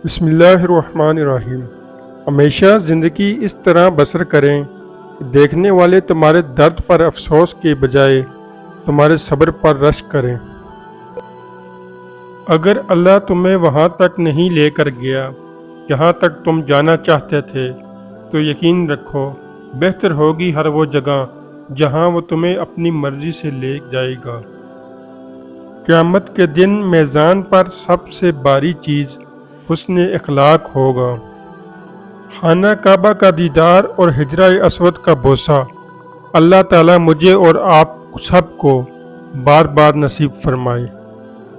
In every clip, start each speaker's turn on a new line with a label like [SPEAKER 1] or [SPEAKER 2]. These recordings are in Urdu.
[SPEAKER 1] بسم اللہ الرحمن الرحیم۔ ہمیشہ زندگی اس طرح بسر کریں کہ دیکھنے والے تمہارے درد پر افسوس کے بجائے تمہارے صبر پر رشک کریں۔ اگر اللہ تمہیں وہاں تک نہیں لے کر گیا جہاں تک تم جانا چاہتے تھے تو یقین رکھو بہتر ہوگی ہر وہ جگہ جہاں وہ تمہیں اپنی مرضی سے لے جائے گا۔ قیامت کے دن میزان پر سب سے باری چیز حسن اخلاق ہوگا۔ خانہ کعبہ کا دیدار اور حجرہ اسود کا بوسہ اللہ تعالیٰ مجھے اور آپ سب کو بار بار نصیب فرمائے۔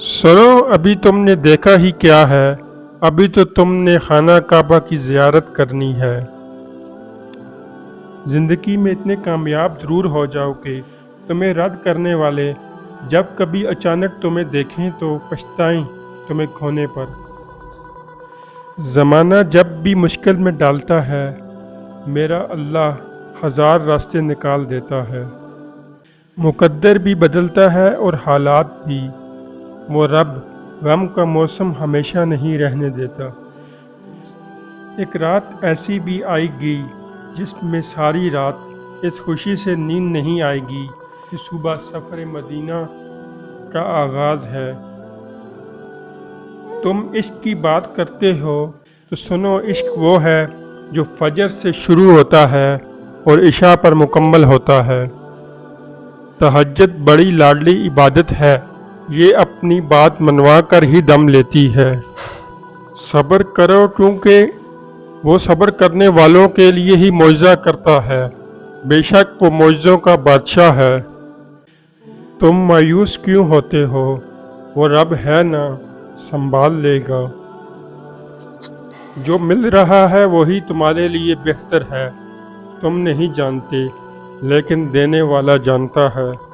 [SPEAKER 1] سنو، ابھی تم نے دیکھا ہی کیا ہے، ابھی تو تم نے خانہ کعبہ کی زیارت کرنی ہے۔ زندگی میں اتنے کامیاب ضرور ہو جاؤ کہ تمہیں رد کرنے والے جب کبھی اچانک تمہیں دیکھیں تو پچھتائیں تمہیں کھونے پر۔ زمانہ جب بھی مشکل میں ڈالتا ہے میرا اللہ ہزار راستے نکال دیتا ہے۔ مقدر بھی بدلتا ہے اور حالات بھی، وہ رب غم کا موسم ہمیشہ نہیں رہنے دیتا۔ ایک رات ایسی بھی آئے گی جس میں ساری رات اس خوشی سے نیند نہیں آئے گی کہ صبح سفر مدینہ کا آغاز ہے۔ تم عشق کی بات کرتے ہو تو سنو، عشق وہ ہے جو فجر سے شروع ہوتا ہے اور عشاء پر مکمل ہوتا ہے۔ تہجد بڑی لاڈلی عبادت ہے، یہ اپنی بات منوا کر ہی دم لیتی ہے۔ صبر کرو کیونکہ وہ صبر کرنے والوں کے لیے ہی معجزہ کرتا ہے، بے شک وہ معجزوں کا بادشاہ ہے۔ تم مایوس کیوں ہوتے ہو، وہ رب ہے نا، سنبھال لے گا۔ جو مل رہا ہے وہی تمہارے لیے بہتر ہے، تم نہیں جانتے لیکن دینے والا جانتا ہے۔